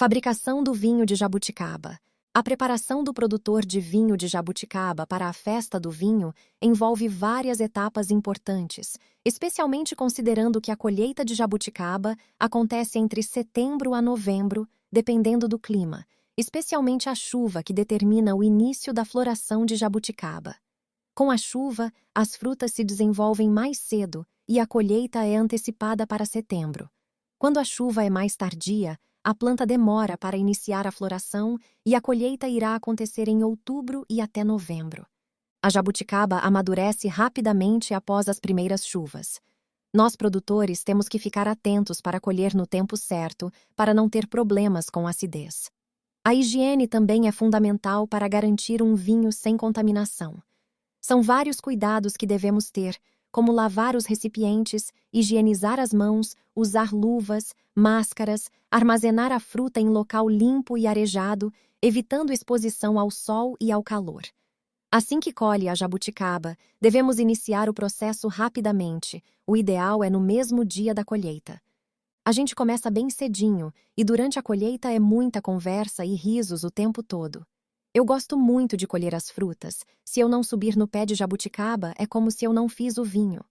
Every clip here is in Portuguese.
Fabricação do vinho de jabuticaba. A preparação do produtor de vinho de jabuticaba para a festa do vinho envolve várias etapas importantes, especialmente considerando que a colheita de jabuticaba acontece entre setembro a novembro, dependendo do clima, especialmente a chuva que determina o início da floração de jabuticaba. Com a chuva, as frutas se desenvolvem mais cedo e a colheita é antecipada para setembro. Quando a chuva é mais tardia, a planta demora para iniciar a floração e a colheita irá acontecer em outubro e até novembro. A jabuticaba amadurece rapidamente após as primeiras chuvas. Nós, produtores, temos que ficar atentos para colher no tempo certo, para não ter problemas com acidez. A higiene também é fundamental para garantir um vinho sem contaminação. São vários cuidados que devemos ter, como lavar os recipientes, higienizar as mãos, usar luvas, máscaras, armazenar a fruta em local limpo e arejado, evitando exposição ao sol e ao calor. Assim que colhe a jabuticaba, devemos iniciar o processo rapidamente. O ideal é no mesmo dia da colheita. A gente começa bem cedinho e durante a colheita é muita conversa e risos o tempo todo. Eu gosto muito de colher as frutas. Se eu não subir no pé de jabuticaba, é como se eu não fiz o vinho.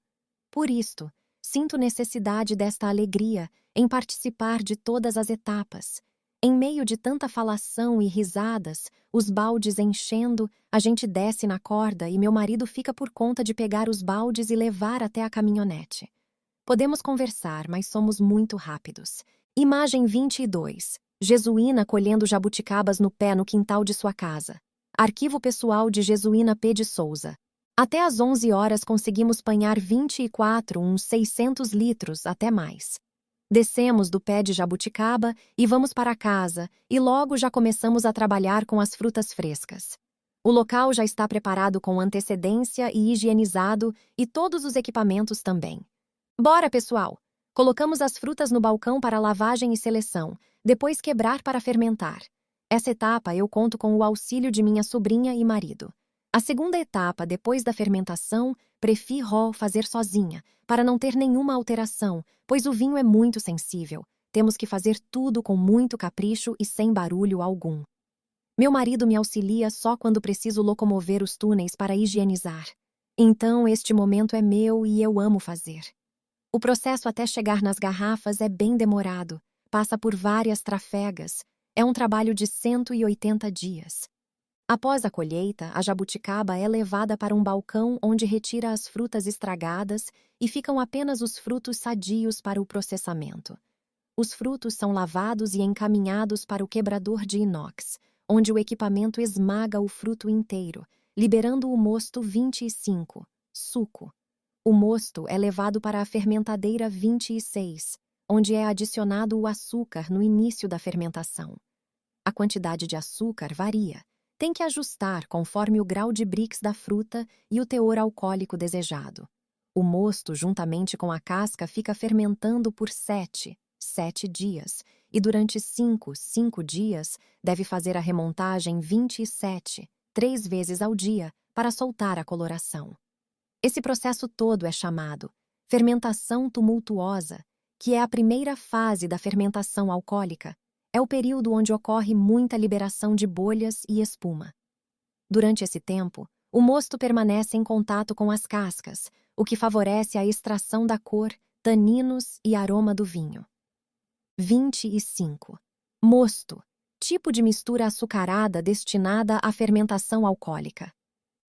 Por isto, sinto necessidade desta alegria em participar de todas as etapas. Em meio de tanta falação e risadas, os baldes enchendo, a gente desce na corda e meu marido fica por conta de pegar os baldes e levar até a caminhonete. Podemos conversar, mas somos muito rápidos. Imagem 22. Jesuína colhendo jabuticabas no pé no quintal de sua casa. Arquivo pessoal de Jesuína P. de Souza. Até às 11 horas conseguimos panhar 24, uns 600 litros, até mais. Descemos do pé de jabuticaba e vamos para casa, e logo já começamos a trabalhar com as frutas frescas. O local já está preparado com antecedência e higienizado, e todos os equipamentos também. Bora, pessoal! Colocamos as frutas no balcão para lavagem e seleção, depois quebrar para fermentar. Essa etapa eu conto com o auxílio de minha sobrinha e marido. A segunda etapa, depois da fermentação, prefiro fazer sozinha, para não ter nenhuma alteração, pois o vinho é muito sensível. Temos que fazer tudo com muito capricho e sem barulho algum. Meu marido me auxilia só quando preciso locomover os túneis para higienizar. Então, este momento é meu e eu amo fazer. O processo até chegar nas garrafas é bem demorado, passa por várias trafegas, é um trabalho de 180 dias. Após a colheita, a jabuticaba é levada para um balcão onde retira as frutas estragadas e ficam apenas os frutos sadios para o processamento. Os frutos são lavados e encaminhados para o quebrador de inox, onde o equipamento esmaga o fruto inteiro, liberando o mosto 25, suco. O mosto é levado para a fermentadeira 26, onde é adicionado o açúcar no início da fermentação. A quantidade de açúcar varia. Tem que ajustar conforme o grau de Brix da fruta e o teor alcoólico desejado. O mosto, juntamente com a casca, fica fermentando por 7 dias, e durante 5 dias deve fazer a remontagem 27, 3 vezes ao dia, para soltar a coloração. Esse processo todo é chamado fermentação tumultuosa, que é a primeira fase da fermentação alcoólica. É o período onde ocorre muita liberação de bolhas e espuma. Durante esse tempo, o mosto permanece em contato com as cascas, o que favorece a extração da cor, taninos e aroma do vinho. 25. Mosto, tipo de mistura açucarada destinada à fermentação alcoólica.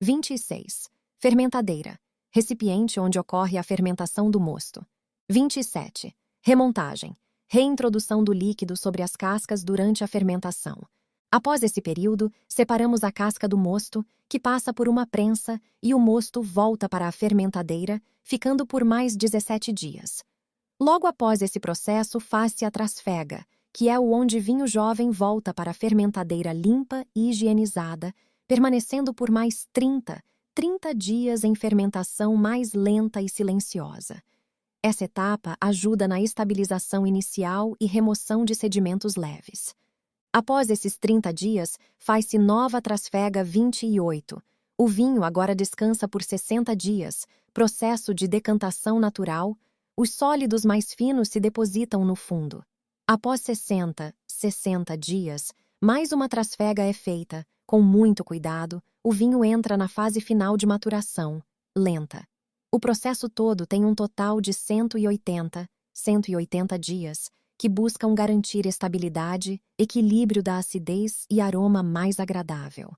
26. Fermentadeira, recipiente onde ocorre a fermentação do mosto. 27. Remontagem, reintrodução do líquido sobre as cascas durante a fermentação. Após esse período, separamos a casca do mosto, que passa por uma prensa, e o mosto volta para a fermentadeira, ficando por mais 17 dias. Logo após esse processo, faz-se a trasfega, que é o onde vinho jovem volta para a fermentadeira limpa e higienizada, permanecendo por mais 30 dias em fermentação mais lenta e silenciosa. Essa etapa ajuda na estabilização inicial e remoção de sedimentos leves. Após esses 30 dias, faz-se nova trasfega 28. O vinho agora descansa por 60 dias, processo de decantação natural. Os sólidos mais finos se depositam no fundo. Após 60, 60 dias, mais uma trasfega é feita. Com muito cuidado, o vinho entra na fase final de maturação, lenta. O processo todo tem um total de 180 dias, que buscam garantir estabilidade, equilíbrio da acidez e aroma mais agradável.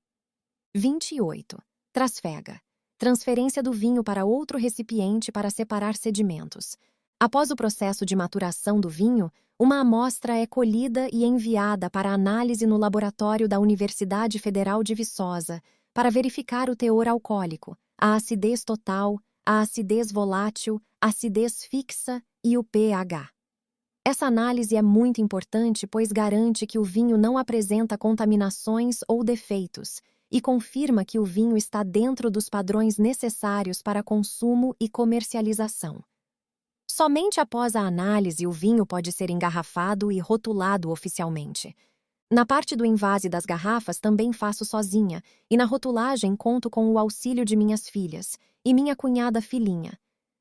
28. Trasfega. Transferência do vinho para outro recipiente para separar sedimentos. Após o processo de maturação do vinho, uma amostra é colhida e enviada para análise no laboratório da Universidade Federal de Viçosa para verificar o teor alcoólico, a acidez total, a acidez volátil, a acidez fixa e o pH. Essa análise é muito importante pois garante que o vinho não apresenta contaminações ou defeitos e confirma que o vinho está dentro dos padrões necessários para consumo e comercialização. Somente após a análise o vinho pode ser engarrafado e rotulado oficialmente. Na parte do envase das garrafas também faço sozinha, e na rotulagem conto com o auxílio de minhas filhas e minha cunhada Filhinha.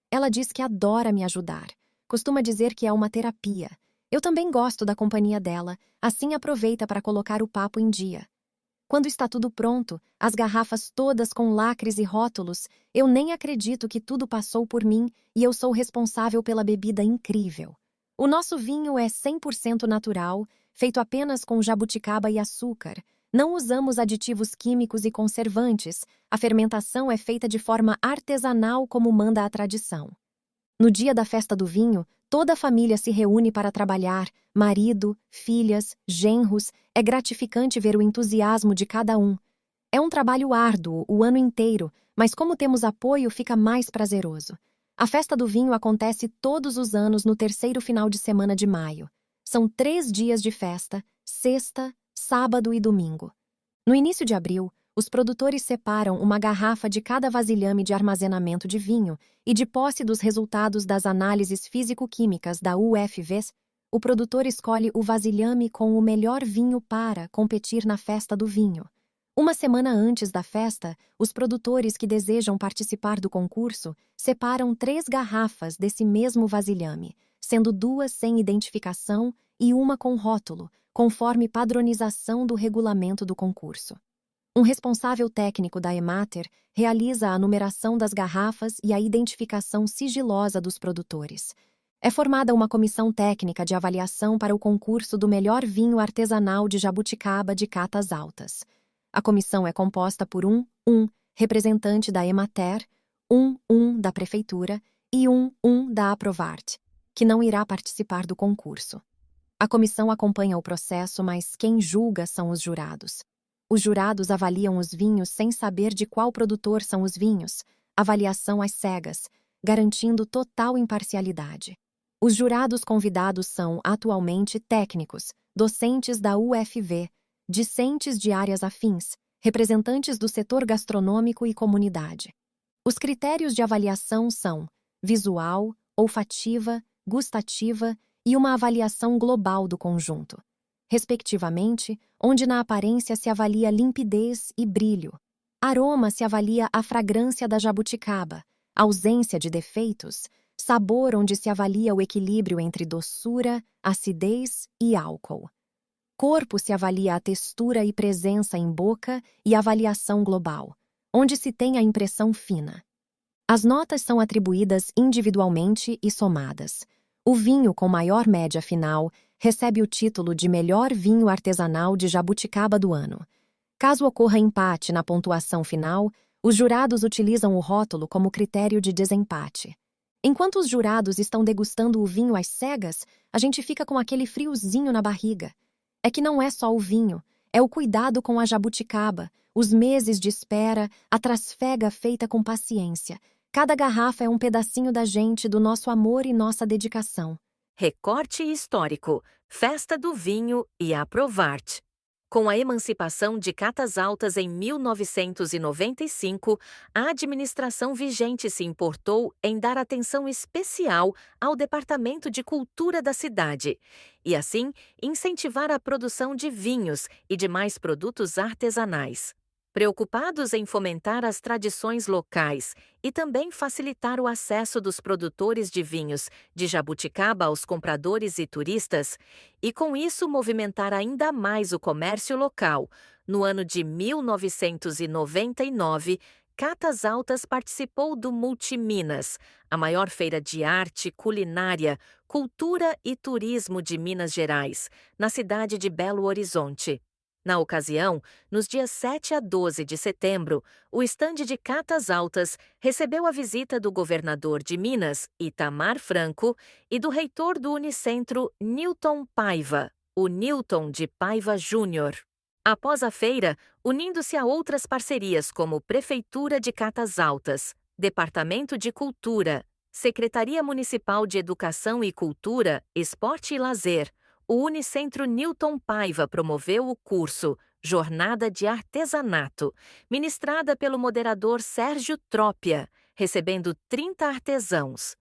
Ela diz que adora me ajudar. Costuma dizer que é uma terapia. Eu também gosto da companhia dela, assim aproveita para colocar o papo em dia. Quando está tudo pronto, as garrafas todas com lacres e rótulos, eu nem acredito que tudo passou por mim e eu sou responsável pela bebida incrível. O nosso vinho é 100% natural, feito apenas com jabuticaba e açúcar. Não usamos aditivos químicos e conservantes. A fermentação é feita de forma artesanal como manda a tradição. No dia da festa do vinho, toda a família se reúne para trabalhar, marido, filhas, genros. É gratificante ver o entusiasmo de cada um. É um trabalho árduo o ano inteiro, mas como temos apoio, fica mais prazeroso. A festa do vinho acontece todos os anos no terceiro final de semana de maio. São 3 dias de festa, sexta, sábado e domingo. No início de abril, os produtores separam uma garrafa de cada vasilhame de armazenamento de vinho e, de posse dos resultados das análises físico-químicas da UFVs, o produtor escolhe o vasilhame com o melhor vinho para competir na festa do vinho. Uma semana antes da festa, os produtores que desejam participar do concurso separam 3 garrafas desse mesmo vasilhame, sendo 2 sem identificação e uma com rótulo, conforme padronização do regulamento do concurso. Um responsável técnico da Emater realiza a numeração das garrafas e a identificação sigilosa dos produtores. É formada uma comissão técnica de avaliação para o concurso do melhor vinho artesanal de jabuticaba de Catas Altas. A comissão é composta por um representante da Emater, um da Prefeitura e um da Aprovart, que não irá participar do concurso. A comissão acompanha o processo, mas quem julga são os jurados. Os jurados avaliam os vinhos sem saber de qual produtor são os vinhos, avaliação às cegas, garantindo total imparcialidade. Os jurados convidados são, atualmente, técnicos, docentes da UFV, discentes de áreas afins, representantes do setor gastronômico e comunidade. Os critérios de avaliação são visual, olfativa, gustativa e uma avaliação global do conjunto, respectivamente, onde na aparência se avalia limpidez e brilho. Aroma se avalia a fragrância da jabuticaba, ausência de defeitos, sabor onde se avalia o equilíbrio entre doçura, acidez e álcool. Corpo se avalia a textura e presença em boca e avaliação global, onde se tem a impressão fina. As notas são atribuídas individualmente e somadas. O vinho com maior média final recebe o título de melhor vinho artesanal de jabuticaba do ano. Caso ocorra empate na pontuação final, os jurados utilizam o rótulo como critério de desempate. Enquanto os jurados estão degustando o vinho às cegas, a gente fica com aquele friozinho na barriga. É que não é só o vinho, é o cuidado com a jabuticaba, os meses de espera, a trasfega feita com paciência. Cada garrafa é um pedacinho da gente, do nosso amor e nossa dedicação. Recorte histórico, Festa do Vinho e Aprovart. Com a emancipação de Catas Altas em 1995, a administração vigente se importou em dar atenção especial ao Departamento de Cultura da cidade e, assim, incentivar a produção de vinhos e demais produtos artesanais. Preocupados em fomentar as tradições locais e também facilitar o acesso dos produtores de vinhos de Jabuticaba aos compradores e turistas, e com isso movimentar ainda mais o comércio local, no ano de 1999, Catas Altas participou do Multiminas, a maior feira de arte, culinária, cultura e turismo de Minas Gerais, na cidade de Belo Horizonte. Na ocasião, nos dias 7 a 12 de setembro, o estande de Catas Altas recebeu a visita do governador de Minas, Itamar Franco, e do reitor do Unicentro, Newton Paiva, o Newton de Paiva Júnior. Após a feira, unindo-se a outras parcerias como Prefeitura de Catas Altas, Departamento de Cultura, Secretaria Municipal de Educação e Cultura, Esporte e Lazer, o Unicentro Newton Paiva promoveu o curso Jornada de Artesanato, ministrada pelo moderador Sérgio Trópia, recebendo 30 artesãos.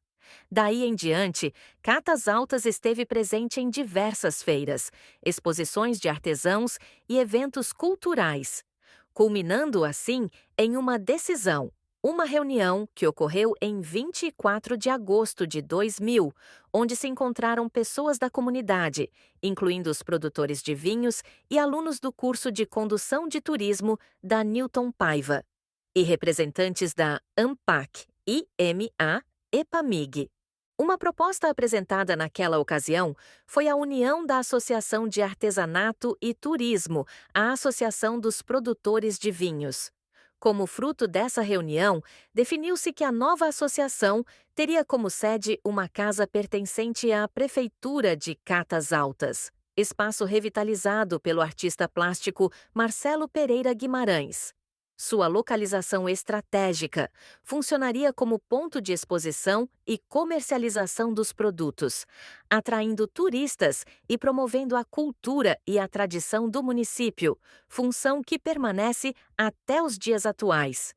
Daí em diante, Catas Altas esteve presente em diversas feiras, exposições de artesãos e eventos culturais, culminando assim em uma decisão. Uma reunião que ocorreu em 24 de agosto de 2000, onde se encontraram pessoas da comunidade, incluindo os produtores de vinhos e alunos do curso de Condução de Turismo da Newton Paiva, e representantes da ANPAC, IMA, EPAMIG. Uma proposta apresentada naquela ocasião foi a união da Associação de Artesanato e Turismo à Associação dos Produtores de Vinhos. Como fruto dessa reunião, definiu-se que a nova associação teria como sede uma casa pertencente à Prefeitura de Catas Altas, espaço revitalizado pelo artista plástico Marcelo Pereira Guimarães. Sua localização estratégica funcionaria como ponto de exposição e comercialização dos produtos, atraindo turistas e promovendo a cultura e a tradição do município, função que permanece até os dias atuais.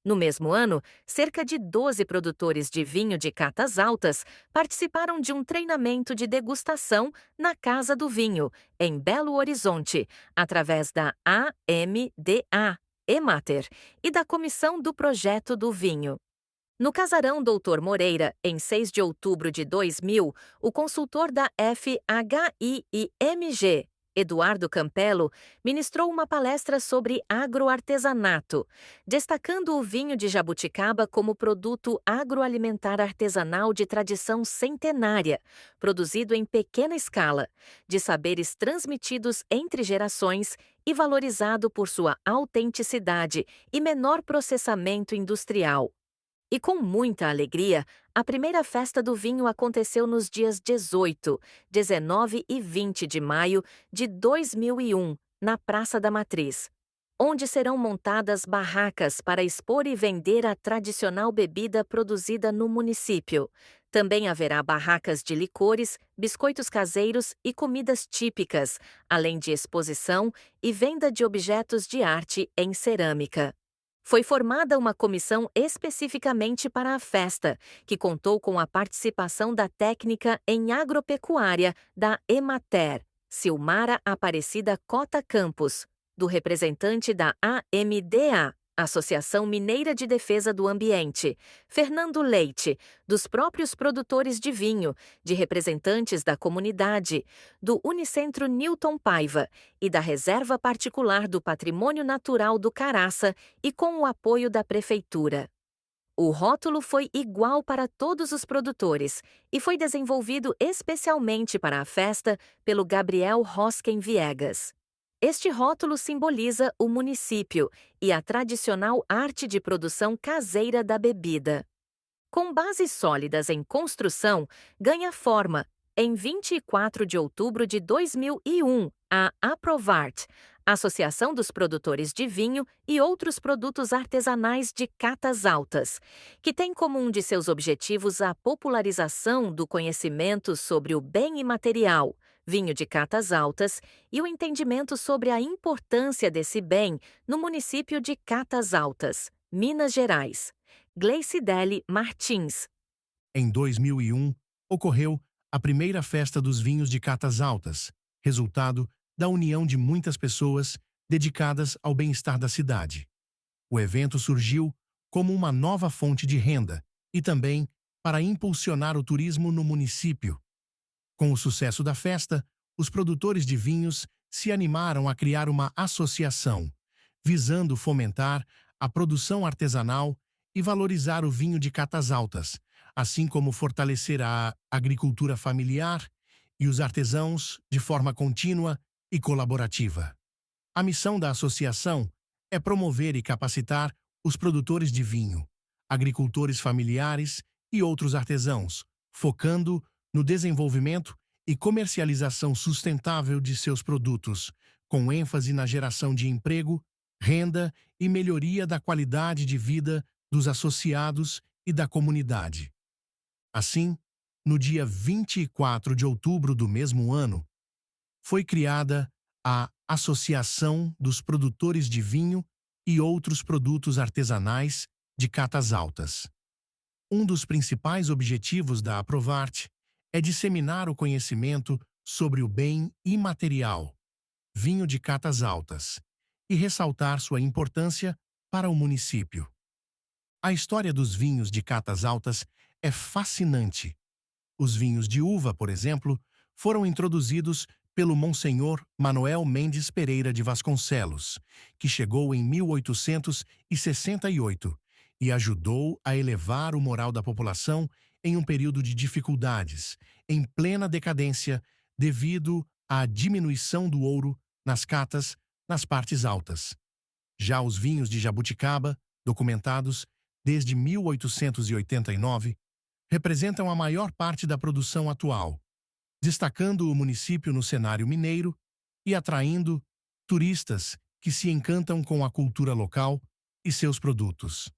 No mesmo ano, cerca de 12 produtores de vinho de Catas Altas participaram de um treinamento de degustação na Casa do Vinho, em Belo Horizonte, através da AMDA, Emater, e da Comissão do Projeto do Vinho. No Casarão Doutor Moreira, em 6 de outubro de 2000, o consultor da FHIIMG, Eduardo Campello, ministrou uma palestra sobre agroartesanato, destacando o vinho de Jabuticaba como produto agroalimentar artesanal de tradição centenária, produzido em pequena escala, de saberes transmitidos entre gerações e valorizado por sua autenticidade e menor processamento industrial. E com muita alegria, a primeira festa do vinho aconteceu nos dias 18, 19 e 20 de maio de 2001, na Praça da Matriz, onde serão montadas barracas para expor e vender a tradicional bebida produzida no município. Também haverá barracas de licores, biscoitos caseiros e comidas típicas, além de exposição e venda de objetos de arte em cerâmica. Foi formada uma comissão especificamente para a festa, que contou com a participação da técnica em agropecuária da Emater, Silmara Aparecida Cota Campos, do representante da AMDA, Associação Mineira de Defesa do Ambiente, Fernando Leite, dos próprios produtores de vinho, de representantes da comunidade, do Unicentro Newton Paiva e da Reserva Particular do Patrimônio Natural do Caraça e com o apoio da Prefeitura. O rótulo foi igual para todos os produtores e foi desenvolvido especialmente para a festa pelo Gabriel Rosken Viegas. Este rótulo simboliza o município e a tradicional arte de produção caseira da bebida. Com bases sólidas em construção, ganha forma, em 24 de outubro de 2001, a Aprovart, Associação dos Produtores de Vinho e Outros Produtos Artesanais de Catas Altas, que tem como um de seus objetivos a popularização do conhecimento sobre o bem imaterial, vinho de Catas Altas, e o entendimento sobre a importância desse bem no município de Catas Altas, Minas Gerais. Gleicidele Martins. Em 2001, ocorreu a primeira festa dos vinhos de Catas Altas, resultado da união de muitas pessoas dedicadas ao bem-estar da cidade. O evento surgiu como uma nova fonte de renda e também para impulsionar o turismo no município. Com o sucesso da festa, os produtores de vinhos se animaram a criar uma associação, visando fomentar a produção artesanal e valorizar o vinho de catas altas, assim como fortalecer a agricultura familiar e os artesãos de forma contínua e colaborativa. A missão da associação é promover e capacitar os produtores de vinho, agricultores familiares e outros artesãos, focando no desenvolvimento e comercialização sustentável de seus produtos, com ênfase na geração de emprego, renda e melhoria da qualidade de vida dos associados e da comunidade. Assim, no dia 24 de outubro do mesmo ano, foi criada a Associação dos Produtores de Vinho e Outros Produtos Artesanais de Catas Altas. Um dos principais objetivos da Aprovarte é disseminar o conhecimento sobre o bem imaterial, vinho de catas altas, e ressaltar sua importância para o município. A história dos vinhos de catas altas é fascinante. Os vinhos de uva, por exemplo, foram introduzidos pelo Monsenhor Manuel Mendes Pereira de Vasconcelos, que chegou em 1868 e ajudou a elevar o moral da população em um período de dificuldades, em plena decadência, devido à diminuição do ouro nas catas nas partes altas. Já os vinhos de jabuticaba, documentados desde 1889, representam a maior parte da produção atual, destacando o município no cenário mineiro e atraindo turistas que se encantam com a cultura local e seus produtos.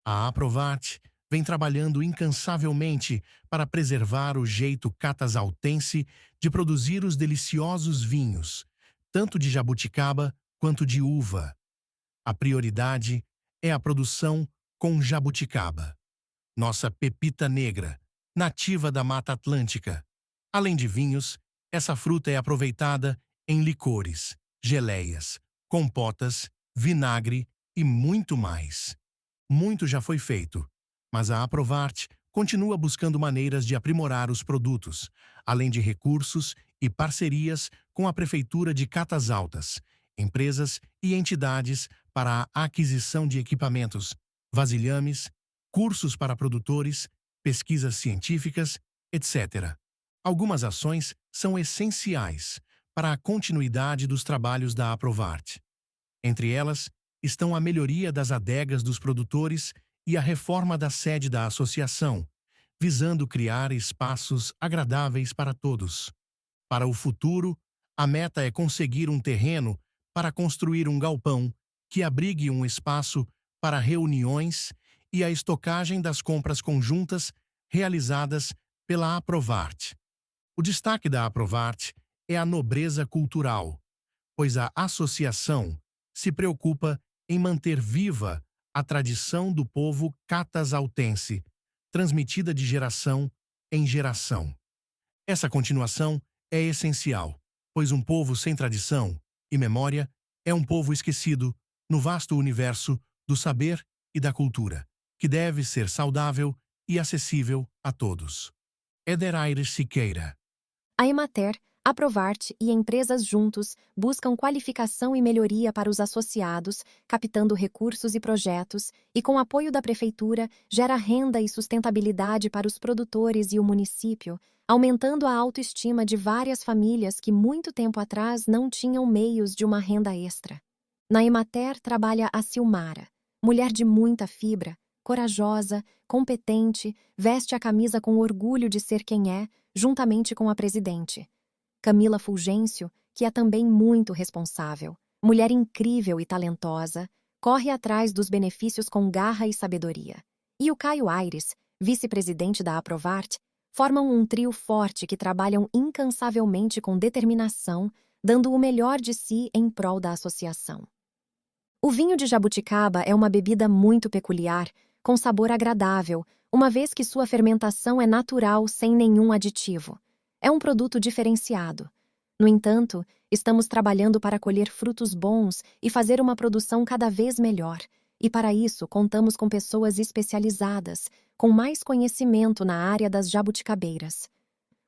A Aprovarte vem trabalhando incansavelmente para preservar o jeito catasaltense de produzir os deliciosos vinhos, tanto de jabuticaba quanto de uva. A prioridade é a produção com jabuticaba, nossa pepita negra, nativa da Mata Atlântica. Além de vinhos, essa fruta é aproveitada em licores, geleias, compotas, vinagre e muito mais. Muito já foi feito, mas a Aprovarte continua buscando maneiras de aprimorar os produtos, além de recursos e parcerias com a Prefeitura de Catas Altas, empresas e entidades para a aquisição de equipamentos, vasilhames, cursos para produtores, pesquisas científicas, etc. Algumas ações são essenciais para a continuidade dos trabalhos da Aprovarte. Entre elas estão a melhoria das adegas dos produtores e a reforma da sede da associação, visando criar espaços agradáveis para todos. Para o futuro, a meta é conseguir um terreno para construir um galpão que abrigue um espaço para reuniões e a estocagem das compras conjuntas realizadas pela Aprovarte. O destaque da Aprovarte é a nobreza cultural, pois a associação se preocupa em manter viva a tradição do povo catasaltense, transmitida de geração em geração. Essa continuação é essencial, pois um povo sem tradição e memória é um povo esquecido no vasto universo do saber e da cultura, que deve ser saudável e acessível a todos. Éder Aires Siqueira. A Emater, Aprovarte e empresas juntos buscam qualificação e melhoria para os associados, captando recursos e projetos, e com apoio da Prefeitura, gera renda e sustentabilidade para os produtores e o município, aumentando a autoestima de várias famílias que muito tempo atrás não tinham meios de uma renda extra. Na Emater trabalha a Silmara, mulher de muita fibra, corajosa, competente, veste a camisa com orgulho de ser quem é, juntamente com a presidente. Camila Fulgêncio, que é também muito responsável, mulher incrível e talentosa, corre atrás dos benefícios com garra e sabedoria. E o Caio Aires, vice-presidente da Aprovarte, formam um trio forte que trabalham incansavelmente com determinação, dando o melhor de si em prol da associação. O vinho de jabuticaba é uma bebida muito peculiar, com sabor agradável, uma vez que sua fermentação é natural sem nenhum aditivo. É um produto diferenciado. No entanto, estamos trabalhando para colher frutos bons e fazer uma produção cada vez melhor. E para isso, contamos com pessoas especializadas, com mais conhecimento na área das jabuticabeiras.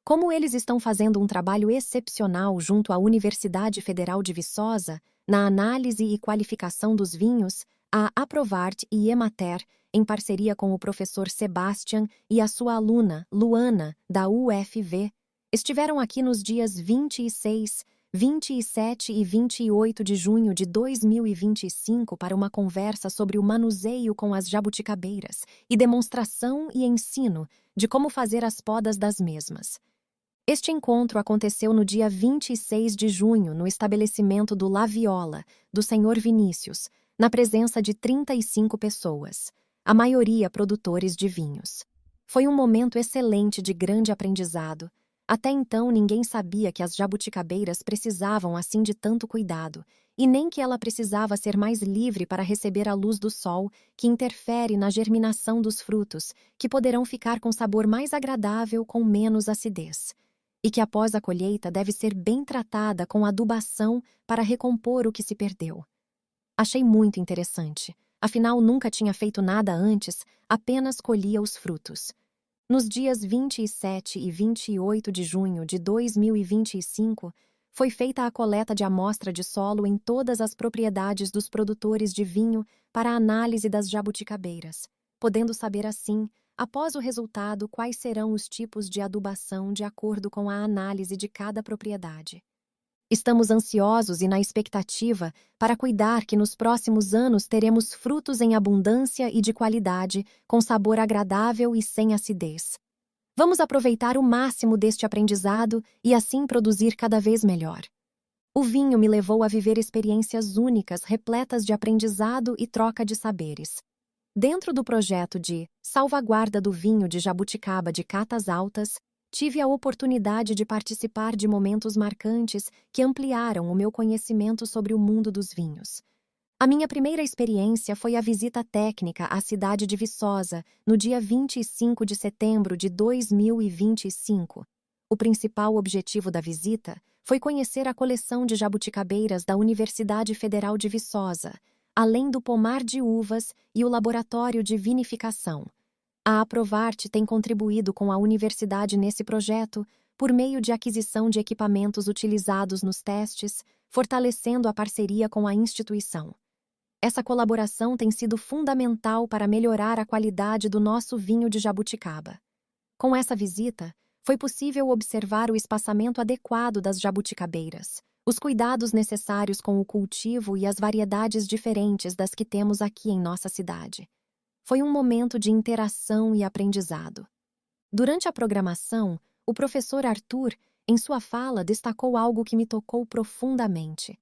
Como eles estão fazendo um trabalho excepcional junto à Universidade Federal de Viçosa, na análise e qualificação dos vinhos, a Aprovart e Emater, em parceria com o professor Sebastian e a sua aluna, Luana, da UFV, estiveram aqui nos dias 26, 27 e 28 de junho de 2025 para uma conversa sobre o manuseio com as jabuticabeiras e demonstração e ensino de como fazer as podas das mesmas. Este encontro aconteceu no dia 26 de junho no estabelecimento do La Viola, do Sr. Vinícius, na presença de 35 pessoas, a maioria produtores de vinhos. Foi um momento excelente de grande aprendizado. Até então ninguém sabia que as jabuticabeiras precisavam assim de tanto cuidado, e nem que ela precisava ser mais livre para receber a luz do sol, que interfere na germinação dos frutos, que poderão ficar com sabor mais agradável com menos acidez. E que após a colheita deve ser bem tratada com adubação para recompor o que se perdeu. Achei muito interessante, afinal nunca tinha feito nada antes, apenas colhia os frutos. Nos dias 27 e 28 de junho de 2025, foi feita a coleta de amostra de solo em todas as propriedades dos produtores de vinho para a análise das jabuticabeiras, podendo saber assim, após o resultado, quais serão os tipos de adubação de acordo com a análise de cada propriedade. Estamos ansiosos e na expectativa para cuidar que nos próximos anos teremos frutos em abundância e de qualidade, com sabor agradável e sem acidez. Vamos aproveitar o máximo deste aprendizado e assim produzir cada vez melhor. O vinho me levou a viver experiências únicas, repletas de aprendizado e troca de saberes. Dentro do projeto de salvaguarda do vinho de jabuticaba de Catas Altas, tive a oportunidade de participar de momentos marcantes que ampliaram o meu conhecimento sobre o mundo dos vinhos. A minha primeira experiência foi a visita técnica à cidade de Viçosa, no dia 25 de setembro de 2025. O principal objetivo da visita foi conhecer a coleção de jabuticabeiras da Universidade Federal de Viçosa, além do pomar de uvas e o laboratório de vinificação. A Aprovart tem contribuído com a universidade nesse projeto por meio de aquisição de equipamentos utilizados nos testes, fortalecendo a parceria com a instituição. Essa colaboração tem sido fundamental para melhorar a qualidade do nosso vinho de jabuticaba. Com essa visita, foi possível observar o espaçamento adequado das jabuticabeiras, os cuidados necessários com o cultivo e as variedades diferentes das que temos aqui em nossa cidade. Foi um momento de interação e aprendizado. Durante a programação, o professor Arthur, em sua fala, destacou algo que me tocou profundamente.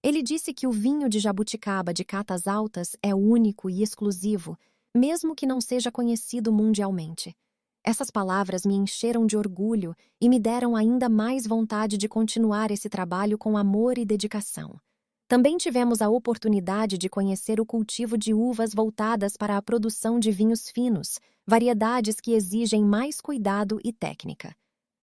Ele disse que o vinho de jabuticaba de Catas Altas é único e exclusivo, mesmo que não seja conhecido mundialmente. Essas palavras me encheram de orgulho e me deram ainda mais vontade de continuar esse trabalho com amor e dedicação. Também tivemos a oportunidade de conhecer o cultivo de uvas voltadas para a produção de vinhos finos, variedades que exigem mais cuidado e técnica.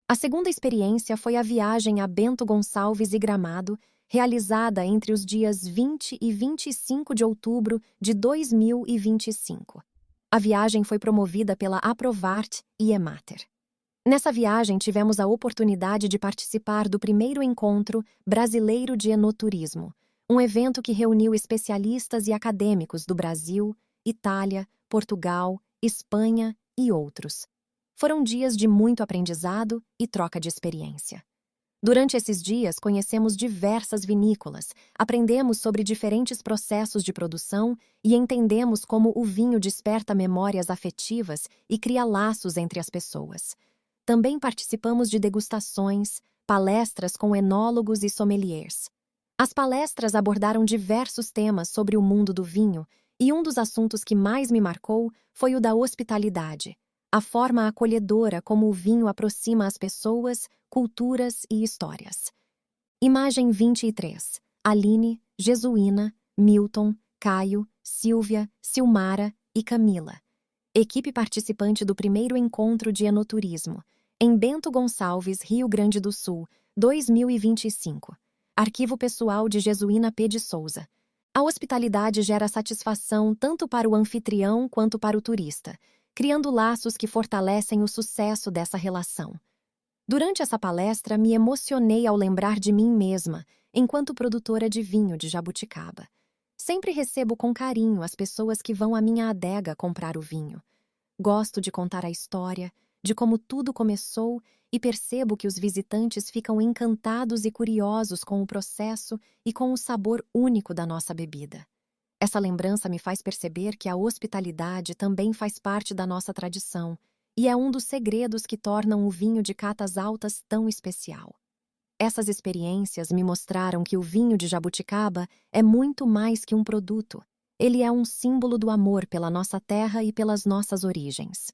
A segunda experiência foi a viagem a Bento Gonçalves e Gramado, realizada entre os dias 20 e 25 de outubro de 2025. A viagem foi promovida pela Aprovart e Emater. Nessa viagem, tivemos a oportunidade de participar do primeiro encontro brasileiro de enoturismo, um evento que reuniu especialistas e acadêmicos do Brasil, Itália, Portugal, Espanha e outros. Foram dias de muito aprendizado e troca de experiência. Durante esses dias, conhecemos diversas vinícolas, aprendemos sobre diferentes processos de produção e entendemos como o vinho desperta memórias afetivas e cria laços entre as pessoas. Também participamos de degustações, palestras com enólogos e sommeliers. As palestras abordaram diversos temas sobre o mundo do vinho e um dos assuntos que mais me marcou foi o da hospitalidade, a forma acolhedora como o vinho aproxima as pessoas, culturas e histórias. Imagem 23. Aline, Jesuína, Milton, Caio, Silvia, Silmara e Camila. Equipe participante do primeiro encontro de enoturismo, em Bento Gonçalves, Rio Grande do Sul, 2025. Arquivo pessoal de Jesuína P. de Souza. A hospitalidade gera satisfação tanto para o anfitrião quanto para o turista, criando laços que fortalecem o sucesso dessa relação. Durante essa palestra, me emocionei ao lembrar de mim mesma, enquanto produtora de vinho de Jabuticaba. Sempre recebo com carinho as pessoas que vão à minha adega comprar o vinho. Gosto de contar a história, de como tudo começou e percebo que os visitantes ficam encantados e curiosos com o processo e com o sabor único da nossa bebida. Essa lembrança me faz perceber que a hospitalidade também faz parte da nossa tradição e é um dos segredos que tornam o vinho de catas altas tão especial. Essas experiências me mostraram que o vinho de Jabuticaba é muito mais que um produto. Ele é um símbolo do amor pela nossa terra e pelas nossas origens.